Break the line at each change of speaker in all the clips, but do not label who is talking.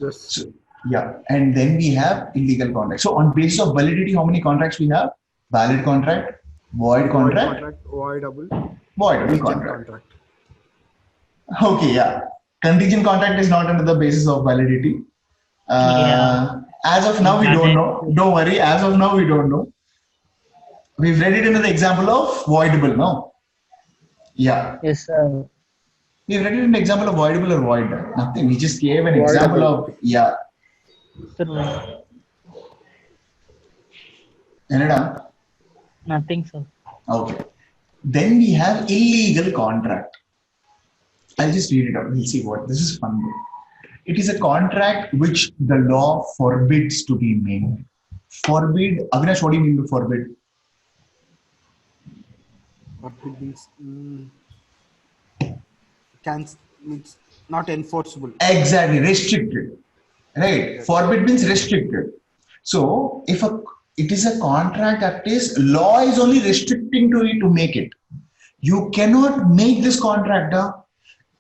Yes.
So, yeah, and then we have illegal contracts. So on basis of validity, how many contracts we have? Valid contract, void
Void
contract,
contract, voidable,
voidable
contingent
contract.
contract.
Okay, yeah. Contingent contract is not under the basis of validity.
Yeah,
As of now, we
that
don't
is
know. Don't worry. As of now, we don't know. We've read it into the example of voidable now. Yeah.
yes,
We've read it in the example of voidable or void. Nothing. We just gave an example
Voidable.
of, yeah.
sir.
Canada.
Nothing, sir.
Okay. Then we have illegal contract. I'll just read it out. We'll see what this is fun. It is a contract which the law forbids to be made. Forbid. Avinash, what do you mean by forbid?
Forbid means means not enforceable.
Exactly. Restricted. Right.
Yes.
Forbid means restricted. So if it is a contract that is law is only restricting to it to make it. You cannot make this contract.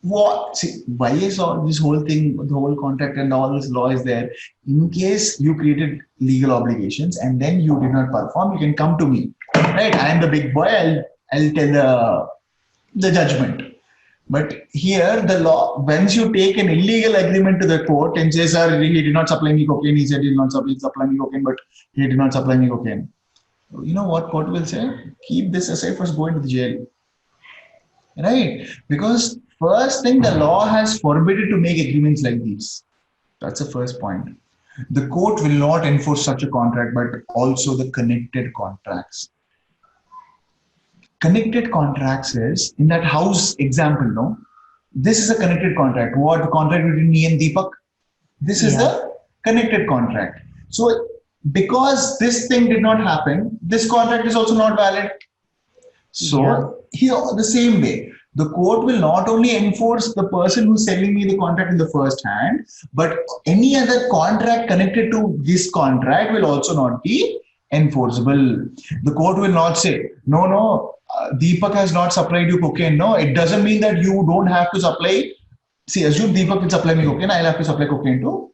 What see why is all this whole thing, the whole contract and all this law is there? In case you created legal obligations and then you did not perform, you can come to me. Right? I am the big boy. I'll tell the judgment. But here, the law, once you take an illegal agreement to the court and say, sir, he did not supply me cocaine, he said he did not supply me cocaine, but he did not supply me cocaine. You know what court will say? Keep this aside, first go into the jail. Right? Because first thing, the law has forbidden to make agreements like these. That's the first point. The court will not enforce such a contract, but also the connected contracts. Connected contracts is in that house example, no? This is a connected contract. What contract between me and Deepak? This is
Yeah,
the connected contract. So because this thing did not happen, this contract is also not valid. So
yeah,
here the same way, the court will not only enforce the person who's selling me the contract in the first hand, but any other contract connected to this contract will also not be enforceable. The court will not say, no, Deepak has not supplied you cocaine. No, it doesn't mean that you don't have to supply. See, assume Deepak will supply me cocaine, I'll have to supply cocaine to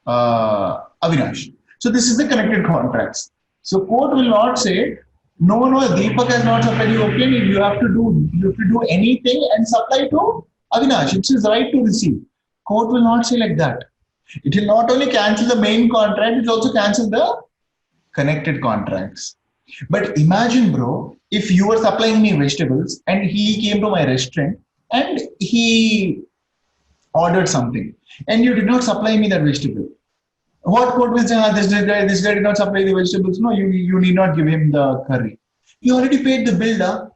Avinash. So this is the connected contracts. So court will not say, no, Deepak has not supplied you cocaine. You have to do anything and supply to Avinash. It's his right to receive. Court will not say like that. It will not only cancel the main contract, it will also cancel the connected contracts. But imagine, bro, if you were supplying me vegetables and he came to my restaurant and he ordered something and you did not supply me that vegetable. What court will say, this guy did not supply the vegetables? No, you need not give him the curry. You already paid the bill, da.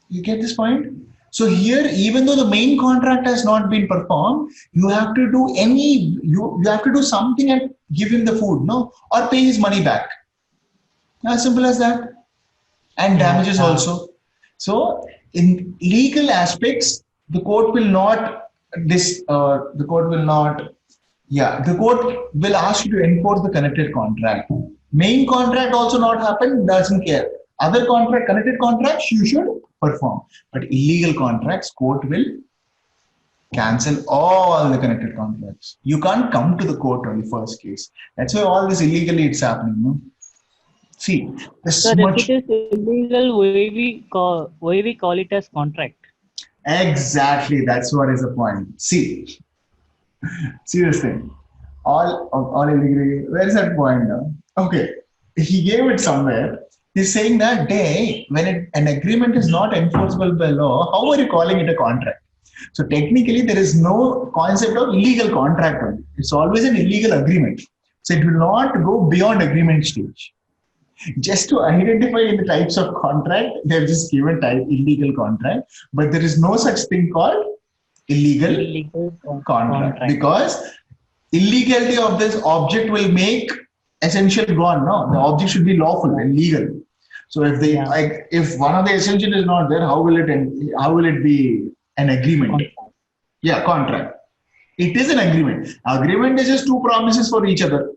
You get this point? So here, even though the main contract has not been performed, you have to do you have to do something and give him the food, no, or pay his money back. As simple as that. And
yeah,
damages also. So in legal aspects, the court will not the court will not the court will ask you to enforce the connected contract. Main contract also not happen, doesn't care. Other contract, connected contracts, you should perform. But illegal contracts, court will cancel all the connected contracts. You can't come to the court on the first case. That's why all this illegally it's happening. No? See,
sir.
this
If it
much
is illegal, why we call it as contract?
exactly. That's what is the point. See, seriously, all illegal. Where is that point now? Okay, he gave it somewhere. He's saying that day when an agreement is not enforceable by law, how are you calling it a contract? So technically, there is no concept of illegal contract only. It's always an illegal agreement. So it will not go beyond agreement stage. Just to identify in the types of contract, they've just given type illegal contract, but there is no such thing called illegal
Illegal
contract
contract.
because illegality of this object will make essential gone. No, the object should be lawful and legal. So if they
Yeah,
like, if one of the essential is not there, how will it be an agreement?
contract.
Yeah, contract. It is an agreement. Agreement is just two promises for each other,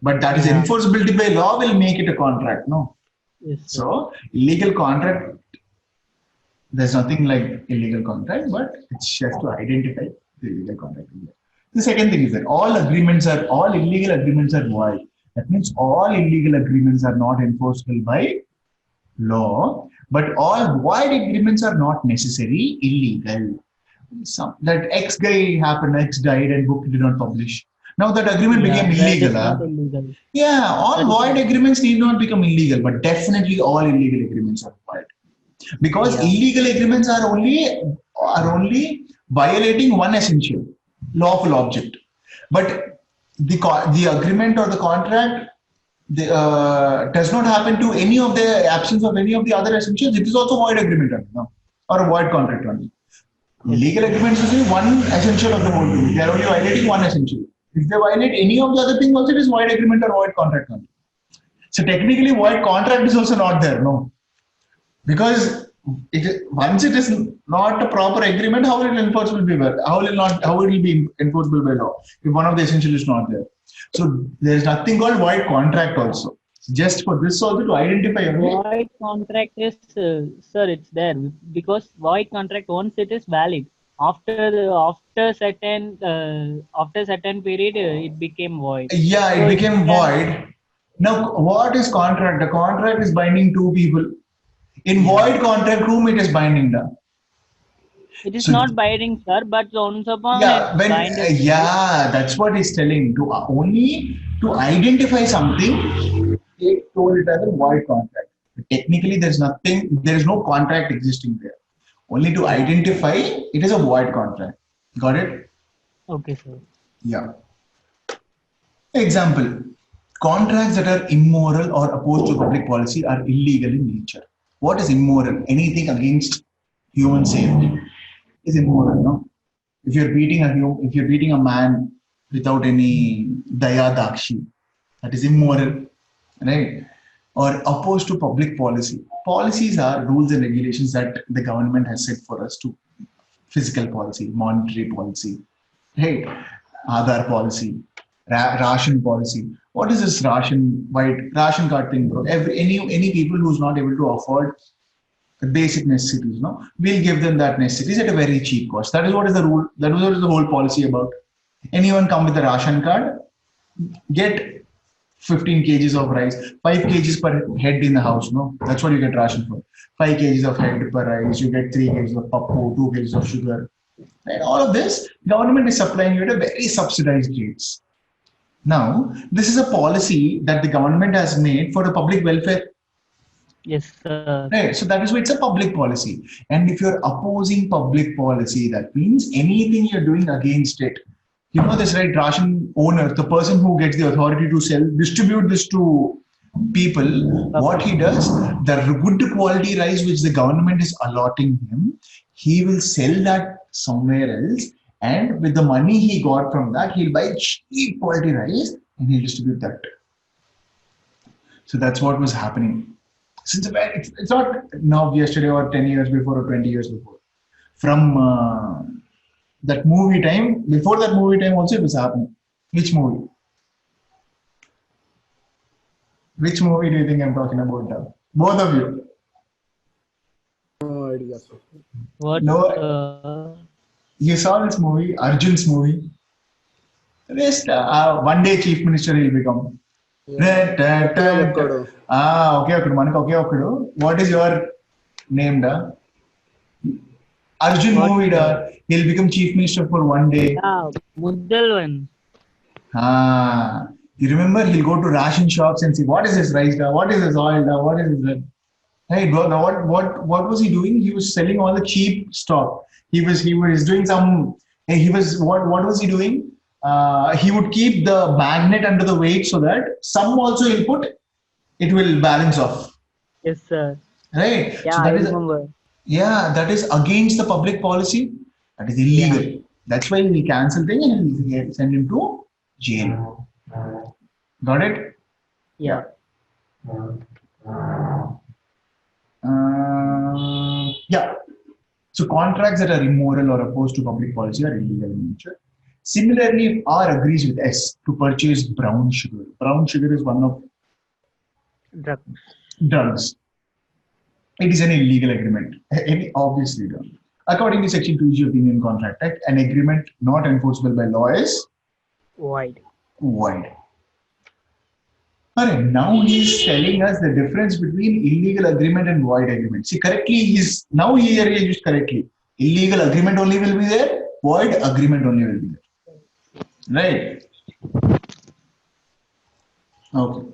but that is
Yeah,
enforceability by law will make it a contract. No,
yes, sir.
so illegal contract, there's nothing like illegal contract, but it's just to identify the illegal contract. The second thing is that all illegal agreements are void. That means all illegal agreements are not enforceable by law, but all void agreements are not necessarily illegal. That X guy happened, X died, and book did not publish. Now that agreement
Yeah,
became
that
illegal.
is not illegal.
Yeah, all
That is
void
not-
agreements need not become illegal, but definitely all illegal agreements are void. Because
Yeah.
illegal agreements are only violating one essential lawful object, but the agreement or the contract does not happen to any of the absence of any of the other essentials. It is also void agreement only, no? Or a void contract only. Legal agreements is one essential of the whole thing. They are only violating one essential. If they violate any of the other things, also it is void agreement or void contract only. So technically, void contract is also not there, no? Because once it is not a proper agreement, how will it enforceable be? How will it be enforceable by law if one of the essential is not there? So there is nothing called void contract also. Just for this also to identify only.
Void contract is, sir, it's there because void contract, once it is valid, after certain period, it became void.
Yeah,
So
it
it
became
can-
void. Now, what is contract? The contract is binding two people. In void contract, whom it is binding down?
It is
So-
not binding, sir, but once upon
Yeah,
it
when
binded.
that's what he's telling. To only to identify something, they told it as a void contract. But technically, there is no contract existing there. Only to identify, it is a void contract. Got it?
Okay, sir.
Yeah. Example: contracts that are immoral or opposed to public policy are illegal in nature. What is immoral? Anything against human safety is immoral, no? If you're beating a man without any daya dakshi, that is immoral, right? Or opposed to public policy. Policies are rules and regulations that the government has set for us to physical policy, monetary policy, right? Aadhaar policy, ration policy. What is this ration card thing, bro? Any people who's not able to afford the basic necessities, no, we'll give them that necessities at a very cheap cost. That is what is the rule. That is what is the whole policy about. Anyone come with a ration card, get 15 kgs of rice, 5 kgs per head in the house, no? That's what you get ration for. 5 kgs of head per rice, you get 3 kgs of pappu, 2 kgs of sugar. And all of this, government is supplying you at a very subsidized rates. Now, this is a policy that the government has made for the public welfare.
Yes, sir.
Right. So that is why it's a public policy. And if you're opposing public policy, that means anything you're doing against it. You know this, right? Ration owner, the person who gets the authority to distribute this to people, what he does, the good quality rice which the government is allotting him, he will sell that somewhere else. And with the money he got from that, he'll buy cheap quality rice and he'll distribute that. So that's what was happening. It's not now, yesterday, or 10 years before, or 20 years before. From that movie time, before that movie time also it was happening. Which movie? Which movie do you think I'm talking about now? Both of you.
No idea, sir.
What?
No. You saw this movie, Arjun's movie. Just one day chief minister will become. Okay. What is your name, da? Arjun movie, da. He'll become chief minister for one day.
Yeah, Muddalvan.
You remember? He'll go to ration shops and see what is this rice, da? What is this oil, da? What is this? Hey, now what was he doing? He was selling all the cheap stock. He was doing some. What was he doing? He would keep the magnet under the weight so that some also he'll put, it will balance off.
Yes, sir.
Right?
Yeah,
So
I remember.
that is against the public policy. That is illegal. That's why we cancel thing and he'll send him to jail. Got it?
Yeah.
Yeah. So contracts that are immoral or opposed to public policy are illegal in nature. Similarly, if R agrees with S to purchase brown sugar. Brown sugar is one of
Drug.
drugs. It is an illegal agreement. Obviously done. According to Section 2G of the Indian Contract Act, an agreement not enforceable by law is
Void.
void. Alright, now he's telling us the difference between illegal agreement and void agreement. See, correctly, now he used correctly. Illegal agreement only will be there, void agreement only will be there. Right? Okay.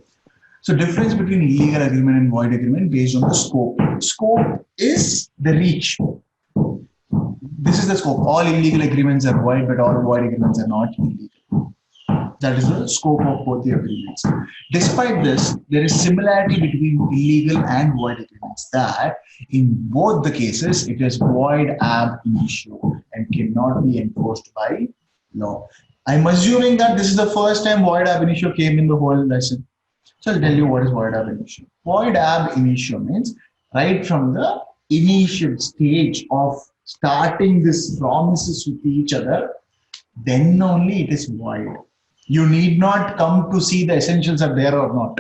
So difference between illegal agreement and void agreement based on the scope. Scope is the reach. This is the scope. All illegal agreements are void, but all void agreements are not illegal. That is the scope of both the agreements. Despite this, there is similarity between illegal and void agreements that in both the cases, it is void ab initio and cannot be enforced by law. I'm assuming that this is the first time void ab initio came in the whole lesson. So I'll tell you what is void ab initio. Void ab initio means right from the initial stage of starting these promises with each other, then only it is void. You need not come to see the essentials are there or not.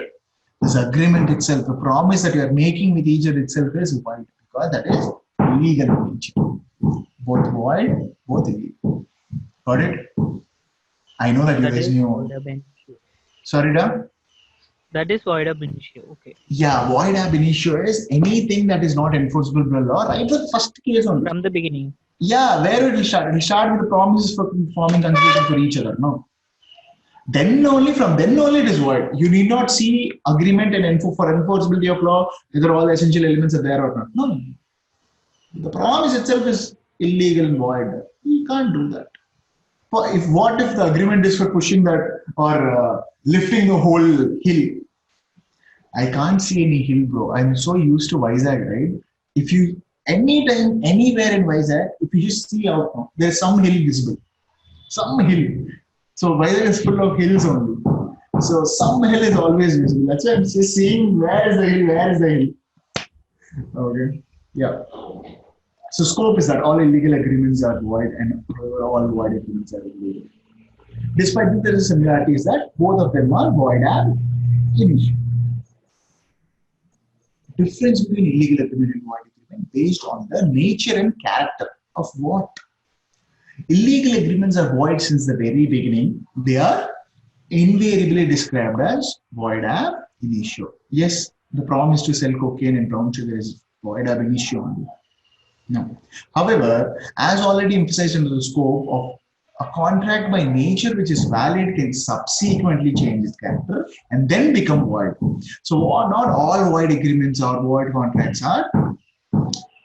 This agreement itself, the promise that you are making with each other itself is void because that is illegal in nature. Both void, both illegal. Got it? I know that you
That
guys
is
knew.
void ab initio.
Sorry, Da?
That is void ab initio. Okay.
Yeah, void ab initio is anything that is not enforceable by law, right? But first case only.
From the beginning.
Yeah, where it will start? It will start with the promises for forming consideration for each other. No. Then only it is void. You need not see agreement and for enforceability of law whether all the essential elements are there or not. No. The promise itself is illegal and void. You can't do that. What if the agreement is for pushing that or lifting the whole hill? I can't see any hill, bro. I'm so used to Vizag, right? If you anytime, anywhere in Vizag, if you just see out now, there's some hill visible. Some hill. So Vizag is full of hills only. So some hill is always visible. That's why I'm just seeing where is the hill. Okay. Yeah. So scope is that all illegal agreements are void and all void agreements are illegal. Despite that, there is similarity is that both of them are void ab initio. Difference between illegal agreement and void agreement based on the nature and character of what? Illegal agreements are void since the very beginning. They are invariably described as void ab initio. Yes, the promise to sell cocaine and brown sugar is void ab initio only. No. However, as already emphasized in the scope of a contract by nature which is valid can subsequently change its character and then become void. So not all void agreements or void contracts are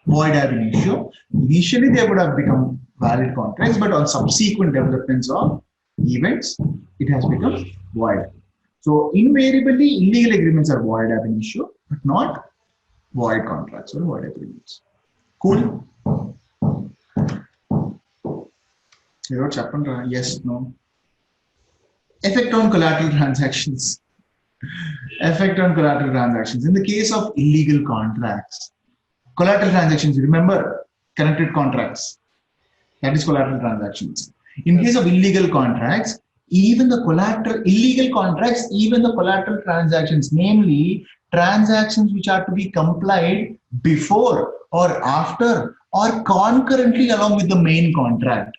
void ab initio. Initially, they would have become valid contracts, but on subsequent developments of events, it has become void. So invariably, illegal agreements are void ab initio, but not void contracts or void agreements. Cool. You wrote chapter? Yes, no. Effect on collateral transactions. Effect on collateral transactions. In the case of illegal contracts, collateral transactions, remember connected contracts. That is collateral transactions. In case of illegal contracts, even the collateral transactions, namely transactions which are to be complied before or after or concurrently along with the main contract,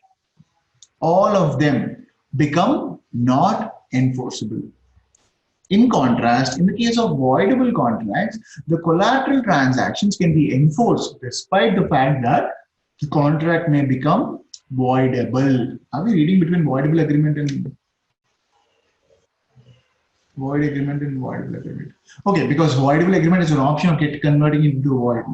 all of them become not enforceable. In contrast, in the case of voidable contracts, the collateral transactions can be enforced despite the fact that the contract may become voidable. Are we reading between voidable agreement and void agreement and voidable agreement? Okay, because voidable agreement is an option of converting it into void.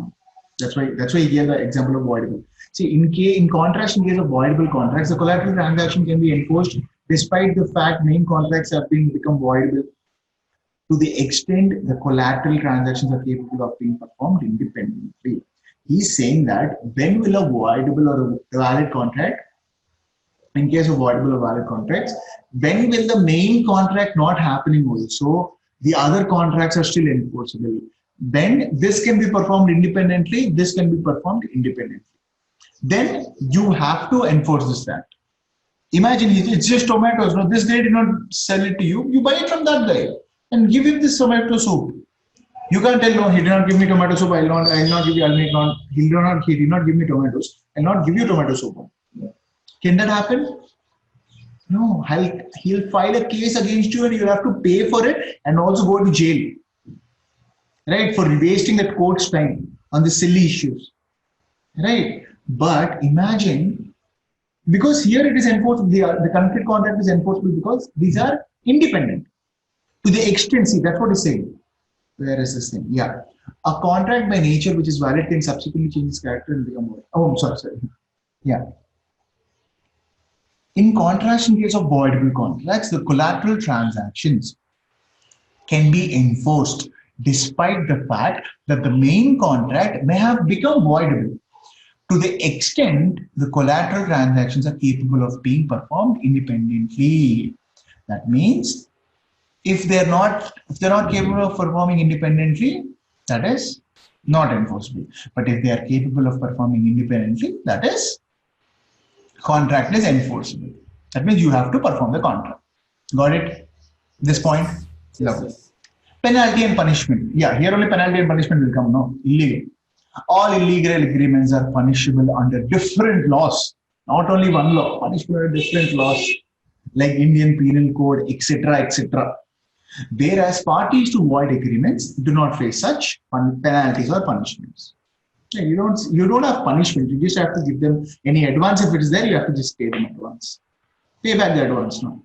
That's why he gave the example of voidable. See, in contrast, in case of voidable contracts, the collateral transaction can be enforced despite the fact main contracts have become voidable to the extent the collateral transactions are capable of being performed independently. He's saying that when will a voidable or a valid contract, in case of voidable or valid contracts, when will the main contract not happening also, the other contracts are still enforceable. Then this can be performed independently, this can be performed independently. Then you have to enforce this fact. Imagine it's just tomatoes. No, this guy did not sell it to you. You buy it from that guy and give him this tomato soup. You can't tell, no, he did not give me tomato soup. He did not give me tomatoes. I'll not give you tomato soup. Can that happen? No, he'll file a case against you and you'll have to pay for it and also go to jail. Right? For wasting that court's time on the silly issues. Right? But imagine, because here it is enforced, the concrete contract is enforceable because these are independent. To the extent, see, that's what it's saying. Where is this thing? Yeah. A contract by nature which is valid can subsequently change its character and become void. Oh, I'm sorry. Yeah. In contrast, in case of voidable contracts, the collateral transactions can be enforced despite the fact that the main contract may have become voidable to the extent the collateral transactions are capable of being performed independently. That means if they're not capable of performing independently, that is not enforceable. But if they are capable of performing independently, that is contract is enforceable. That means you have to perform the contract. Got it? This point? Lovely. Penalty and punishment. Yeah, here only penalty and punishment will come. No, illegal. All illegal agreements are punishable under different laws. Not only one law, punishable under different laws like Indian Penal Code, etc., etc. Whereas parties to void agreements do not face such penalties or punishments. You don't have punishment. You just have to give them any advance. If it is there, you have to just pay them advance. Pay back the advance now.